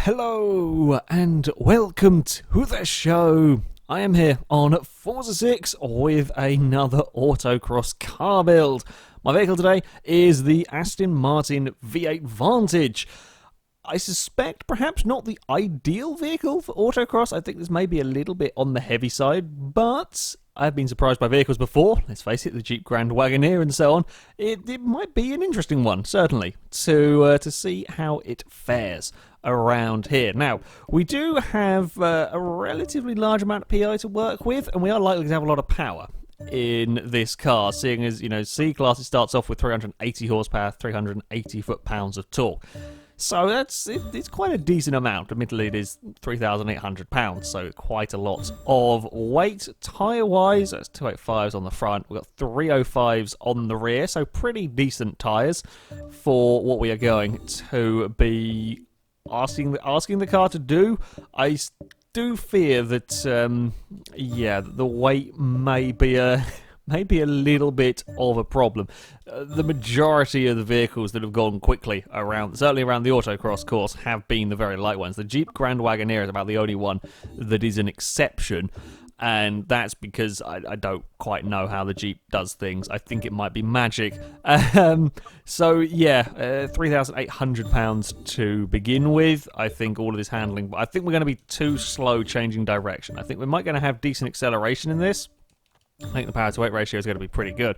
Hello and welcome to the show. I am here on Forza 6 with another Autocross car build. My vehicle today is the Aston Martin V8 Vantage. I suspect perhaps not the ideal vehicle for Autocross. I think this may be a little bit on the heavy side, but I've been surprised by vehicles before. Let's face it, the Jeep Grand Wagoneer and so on. It might be an interesting one, certainly, to see how it fares around here. Now, we do have a relatively large amount of PI to work with, and we are likely to have a lot of power in this car, seeing as, C-Class, it starts off with 380 horsepower, 380 foot-pounds of torque. So it's quite a decent amount. Admittedly, it is 3,800 pounds, so quite a lot of weight. Tyre-wise, that's 285s on the front. We've got 305s on the rear, so pretty decent tyres for what we are going to be asking the car to do. I do fear that, the weight may be a little bit of a problem. The majority of the vehicles that have gone quickly around, certainly around the Autocross course, have been the very light ones. The Jeep Grand Wagoneer is about the only one that is an exception, and that's because I don't quite know how the Jeep does things. I think it might be magic. 3,800 pounds to begin with. I think all of this handling, I think we're going to be too slow changing direction. I think we might going to have decent acceleration in this. I think the power to weight ratio is going to be pretty good,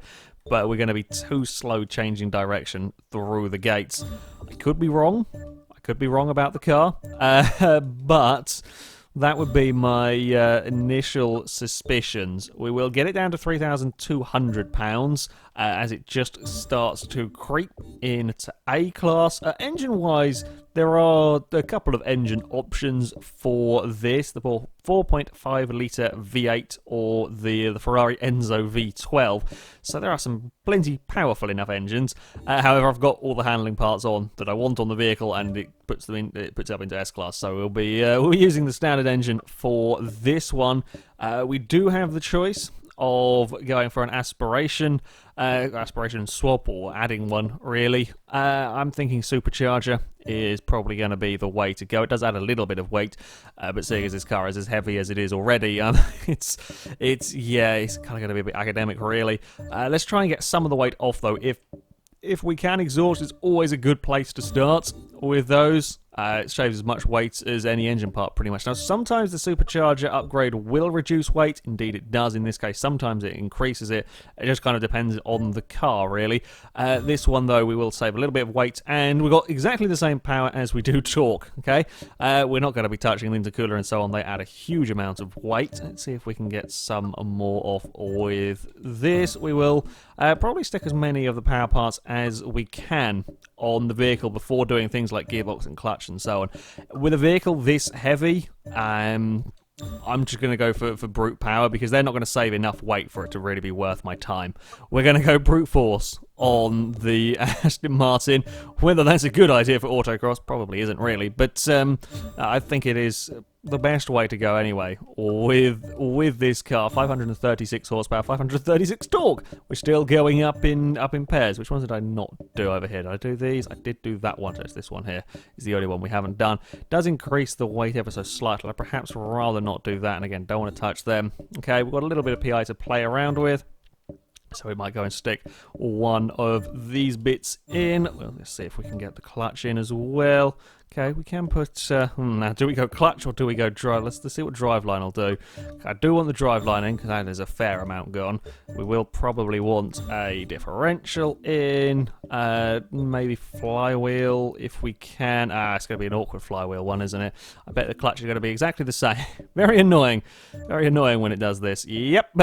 but we're going to be too slow changing direction through the gates. I could be wrong. I could be wrong about the car, but that would be my initial suspicions. We will get it down to 3,200 pounds as it just starts to creep into A-Class. Engine-wise, there are a couple of engine options for this. The 4.5 litre V8 or the Ferrari Enzo V12. So there are some plenty powerful enough engines. However, I've got all the handling parts on that I want on the vehicle, and it puts it up into S-Class. So we'll be using the standard engine for this one. We do have the choice of going for an aspiration swap or adding one, really. I'm thinking supercharger is probably going to be the way to go. It does add a little bit of weight, but seeing as this car is as heavy as it is already, it's kind of going to be a bit academic, really. Let's try and get some of the weight off, though. If we can, exhaust is always a good place to start with those. It shaves as much weight as any engine part, pretty much. Now, sometimes the supercharger upgrade will reduce weight. Indeed, it does in this case. Sometimes it increases it. It just kind of depends on the car, really. This one, though, we will save a little bit of weight, and we've got exactly the same power as we do torque, okay? We're not going to be touching the intercooler and so on. They add a huge amount of weight. Let's see if we can get some more off with this. We will probably stick as many of the power parts as we can on the vehicle before doing things like gearbox and clutch and so on. With a vehicle this heavy, I'm just going to go for brute power, because they're not going to save enough weight for it to really be worth my time. We're going to go brute force on the Aston Martin. Whether that's a good idea for Autocross probably isn't, really, but I think it is the best way to go anyway with this car. 536 horsepower, 536 torque. We're still going up in pairs. Which ones did I not do over here? Did I do these? I did do that one. So it's this one here is the only one we haven't done. Does increase the weight ever so slightly. I'd perhaps rather not do that, and again, don't want to touch them. Okay, we've got a little bit of PI to play around with, so we might go and stick one of these bits in. Well, let's see if we can get the clutch in as well. Okay, we can put... now, do we go clutch or do we go drive? Let's see what driveline will do. I do want the driveline in, because that is a fair amount gone. We will probably want a differential in. Maybe flywheel, if we can. It's going to be an awkward flywheel one, isn't it? I bet the clutch is going to be exactly the same. Very annoying. Very annoying when it does this. Yep.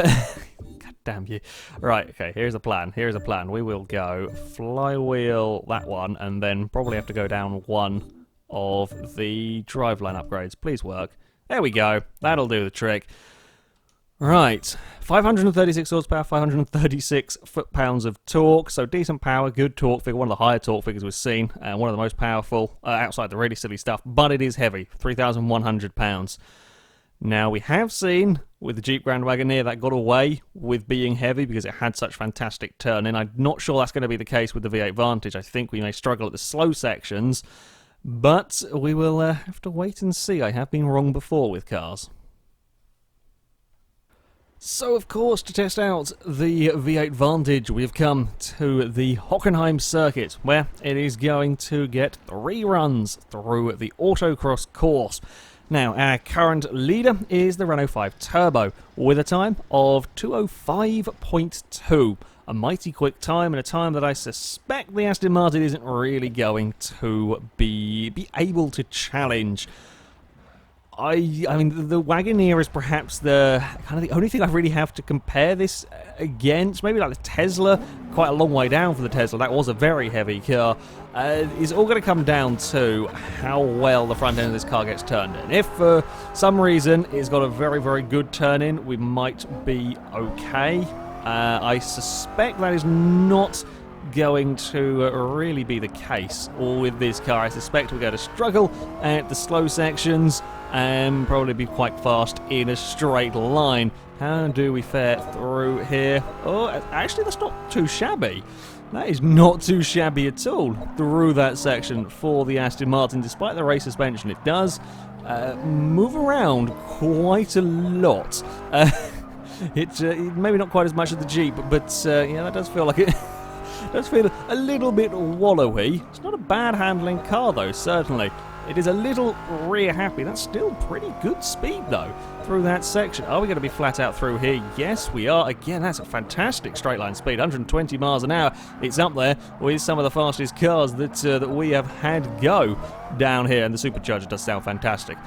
Damn you. Right, okay, here's a plan. We will go flywheel, that one, and then probably have to go down one of the driveline upgrades. Please work. There we go. That'll do the trick. Right, 536 horsepower, 536 foot-pounds of torque, so decent power, good torque figure, one of the higher torque figures we've seen, and one of the most powerful outside the really silly stuff, but it is heavy, 3,100 pounds. Now, we have seen with the Jeep Grand Wagoneer that got away with being heavy because it had such fantastic turn, and I'm not sure that's going to be the case with the V8 Vantage. I think we may struggle at the slow sections, But we will have to wait and see. I have been wrong before with cars. So, of course, to test out the V8 Vantage, we've come to the Hockenheim circuit, where it is going to get 3 runs through the Autocross course. Now, our current leader is the Renault 5 Turbo, with a time of 2:05.2. A mighty quick time, and a time that I suspect the Aston Martin isn't really going to be able to challenge. I mean, the Wagoneer is perhaps the only thing I really have to compare this against. Maybe like the Tesla, quite a long way down for the Tesla. That was a very heavy car. It's all going to come down to how well the front end of this car gets turned in. If for some reason it's got a very, very good turn in, we might be okay. I suspect that is not going to really be the case with this car. I suspect we're going to struggle at the slow sections and probably be quite fast in a straight line. How do we fare through here? Oh, actually that's not too shabby. That is not too shabby at all through that section for the Aston Martin. Despite the race suspension, it does move around quite a lot. It's maybe not quite as much as the Jeep, but yeah, that does feel like it. Does feel a little bit wallowy. It's not a bad handling car though, certainly. It is a little rear happy. That's still pretty good speed though through that section. Are we going to be flat out through here? Yes, we are. Again, that's a fantastic straight line speed, 120 miles an hour. It's up there with some of the fastest cars that we have had go down here, and the supercharger does sound fantastic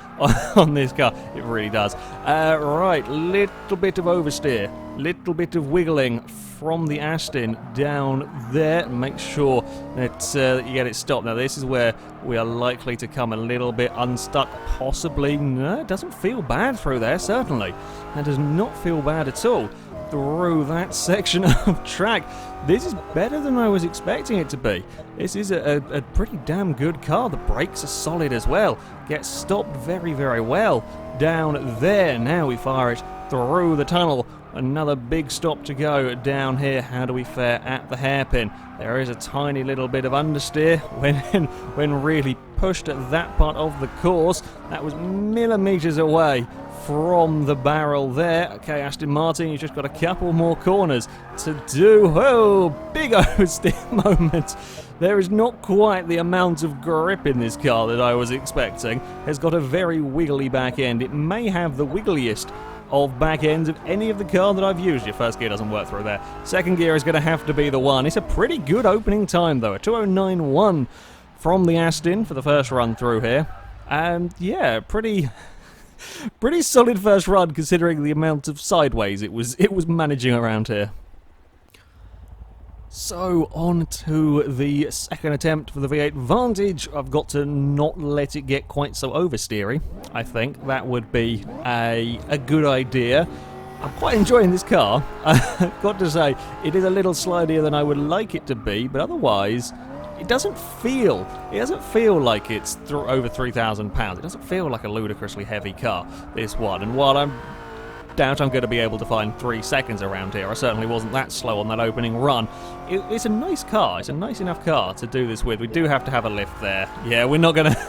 on this car. It really does. Right, little bit of oversteer, little bit of wiggling from the Aston down there. Make sure that you get it stopped. Now this is where we are likely to come a little bit unstuck, possibly. No, it doesn't feel bad through there, certainly. That does not feel bad at all through that section of track. This is better than I was expecting it to be. This is a pretty damn good car. The brakes are solid as well. Gets stopped very, very well down there. Now we fire it through the tunnel. Another big stop to go down here. How do we fare at the hairpin? There is a tiny little bit of understeer when really pushed at that part of the course. That was millimetres away from the barrel there. Okay, Aston Martin, you've just got a couple more corners to do. Oh, big oversteer moment. There is not quite the amount of grip in this car that I was expecting. It's got a very wiggly back end. It may have the wiggliest of back ends of any of the car that I've used. Your first gear doesn't work through there. Second gear is going to have to be the one. It's a pretty good opening time though, a 2:09.1 from the Aston for the first run through here. And yeah, pretty solid first run considering the amount of sideways it was managing around here. So, on to the second attempt for the V8 Vantage. I've got to not let it get quite so oversteery. I think that would be a good idea. I'm quite enjoying this car. I've got to say, it is a little slidier than I would like it to be, but otherwise, it doesn't feel like it's over 3,000 pounds. It doesn't feel like a ludicrously heavy car, this one. And while I'm doubt I'm going to be able to find 3 seconds around here. I certainly wasn't that slow on that opening run. It's a nice car. It's a nice enough car to do this with. We do have to have a lift there. Yeah, we're not going to...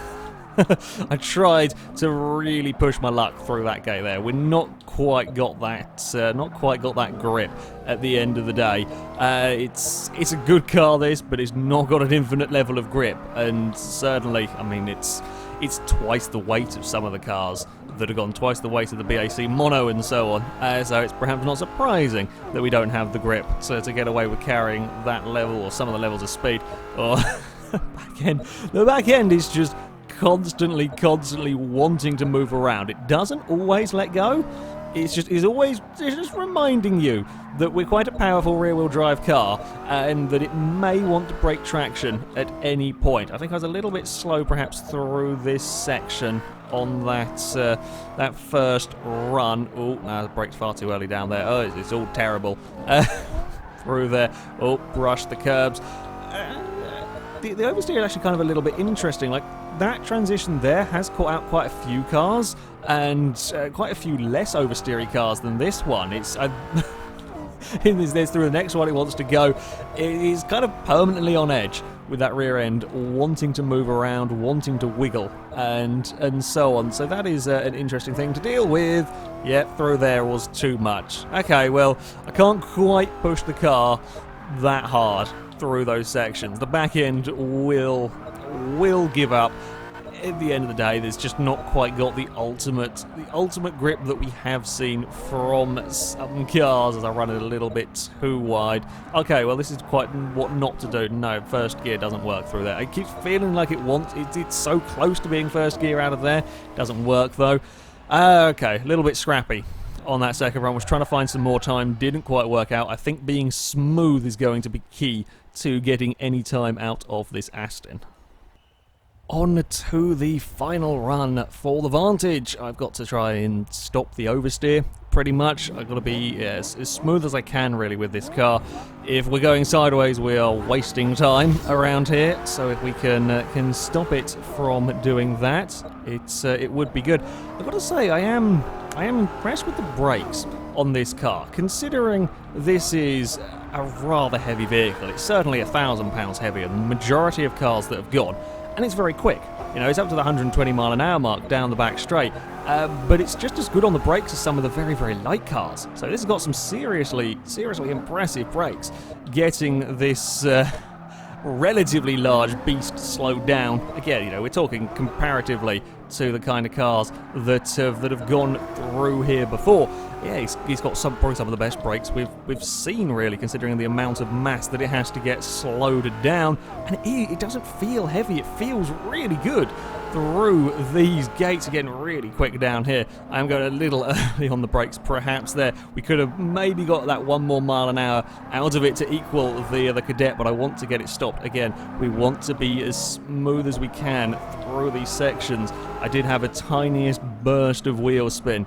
I tried to really push my luck through that gate there. We're not quite got that grip at the end of the day. It's a good car, this, but it's not got an infinite level of grip. And certainly, I mean, it's twice the weight of some of the cars that have gone, twice the weight of the BAC Mono and so on. So it's perhaps not surprising that we don't have the grip to get away with carrying that level or some of the levels of speed. Or the back end is just constantly wanting to move around. It doesn't always let go. It's just reminding you that we're quite a powerful rear-wheel drive car and that it may want to break traction at any point. I think I was a little bit slow perhaps through this section on that first run. Oh, no, it braked far too early down there. Oh, it's all terrible. Through there. Oh, brushed the curbs. The oversteer is actually kind of a little bit interesting. Like, that transition there has caught out quite a few cars, and quite a few less oversteery cars than this one. in this through the next one it wants to go. It is kind of permanently on edge with that rear end, wanting to move around, wanting to wiggle, and so on. So that is an interesting thing to deal with. Yeah, through there was too much. Okay, well, I can't quite push the car that hard through those sections. The back end will give up. At the end of the day, there's just not quite got the ultimate grip that we have seen from some cars as I run it a little bit too wide. Okay, well, this is quite what not to do. No, first gear doesn't work through there. It keeps feeling like it wants. It's so close to being first gear out of there. Doesn't work though. Okay, a little bit scrappy on that second run. Was trying to find some more time. Didn't quite work out. I think being smooth is going to be key to getting any time out of this Aston. On to the final run for the Vantage. I've got to try and stop the oversteer, pretty much. I've got to be as smooth as I can, really, with this car. If we're going sideways, we are wasting time around here, so if we can stop it from doing that, it would be good. I've got to say, I am impressed with the brakes on this car, considering this is a rather heavy vehicle. It's certainly 1,000 pounds heavier than the majority of cars that have gone. And it's very quick. You know, it's up to the 120 mile an hour mark down the back straight, but it's just as good on the brakes as some of the very, very light cars. So this has got some seriously impressive brakes, getting this relatively large beast slowed down. Again, you know, we're talking comparatively to the kind of cars that have gone through here before. Yeah, he's got probably some of the best brakes we've seen, really, considering the amount of mass that it has to get slowed down. And it doesn't feel heavy. It feels really good through these gates. Getting really quick down here. I am going a little early on the brakes, perhaps there. We could have maybe got that 1 more mile an hour out of it to equal the Cadet, but I want to get it stopped. Again, we want to be as smooth as we can through these sections. I did have a tiniest burst of wheel spin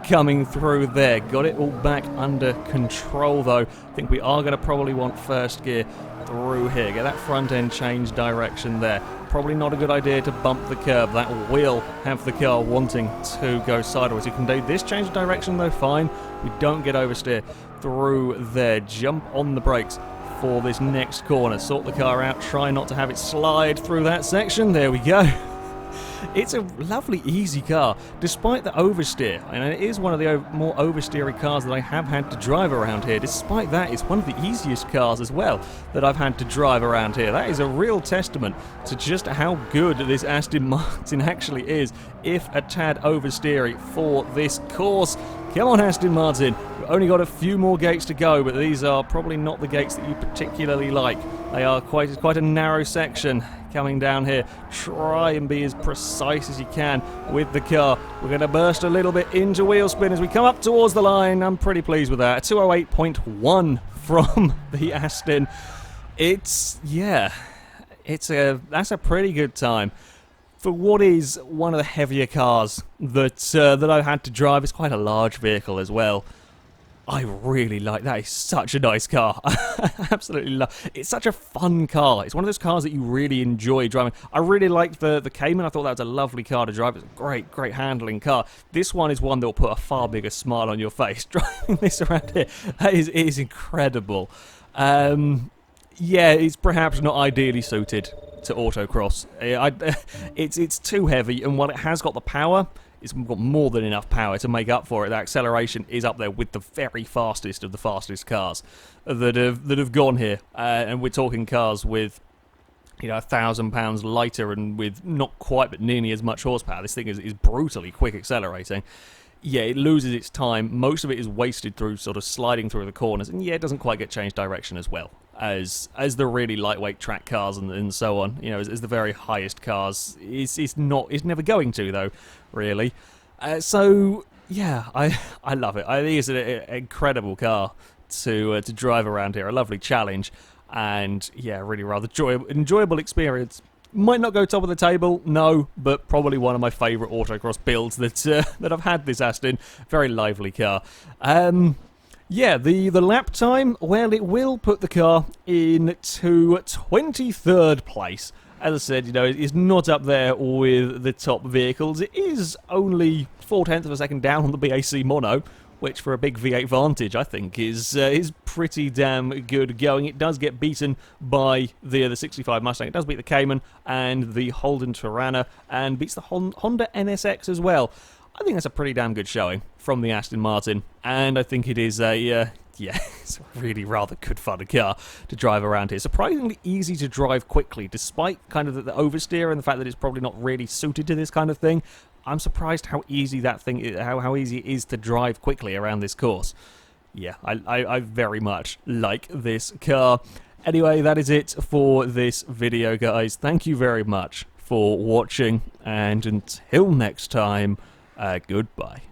coming through there. Got it all back under control though. I think we are going to probably want first gear through here. Get that front end change direction there. Probably not a good idea to bump the curb. That will have the car wanting to go sideways. You can do this change of direction though, fine. We don't get oversteer through there. Jump on the brakes for this next corner. Sort the car out. Try not to have it slide through that section. There we go. It's a lovely, easy car, despite the oversteer. And it is one of the more oversteery cars that I have had to drive around here. Despite that, it's one of the easiest cars as well that I've had to drive around here. That is a real testament to just how good this Aston Martin actually is, if a tad oversteery for this course. Come on, Aston Martin. We've only got a few more gates to go, but these are probably not the gates that you particularly like. They are quite a narrow section coming down here. Try and be as precise as you can with the car. We're going to burst a little bit into wheel spin as we come up towards the line. I'm pretty pleased with that. 208.1 from the Aston. That's a pretty good time. For what is one of the heavier cars that I've had to drive, it's quite a large vehicle as well. I really like that. It's such a nice car. Absolutely love. It's such a fun car. It's one of those cars that you really enjoy driving. I really liked the Cayman. I thought that was a lovely car to drive. It's a great handling car. This one is one that will put a far bigger smile on your face. Driving this around here, it is incredible. Yeah, it's perhaps not ideally suited to autocross. It's too heavy, and while it has got the power, it's got more than enough power to make up for it. The acceleration is up there with the very fastest of the fastest cars that have gone here, and we're talking cars with 1,000 pounds lighter and with not quite but nearly as much horsepower. This thing is brutally quick accelerating. Yeah, it loses its time. Most of it is wasted through sort of sliding through the corners, and yeah, it doesn't quite get change direction as well as the really lightweight track cars and so on. As the very highest cars, it's never going to though, really. So yeah, I love it. I think it's an incredible car to drive around here. A lovely challenge, and yeah, really rather enjoyable experience. Might not go top of the table, no, but probably one of my favourite autocross builds that I've had this Aston. Very lively car. Yeah, the lap time, well, it will put the car into 23rd place. As I said, it's not up there with the top vehicles. It is only 0.4 of a second down on the BAC Mono, which for a big V8 Vantage, I think, is pretty damn good going. It does get beaten by the 65 Mustang. It does beat the Cayman and the Holden Tirana, and beats the Honda NSX as well. I think that's a pretty damn good showing from the Aston Martin, and I think it is a, yeah, it's a really rather good fun car to drive around here. Surprisingly easy to drive quickly, despite kind of the oversteer and the fact that it's probably not really suited to this kind of thing. I'm surprised how easy that thing is, how easy it is to drive quickly around this course. Yeah, I very much like this car. Anyway, that is it for this video, guys. Thank you very much for watching, and until next time, goodbye.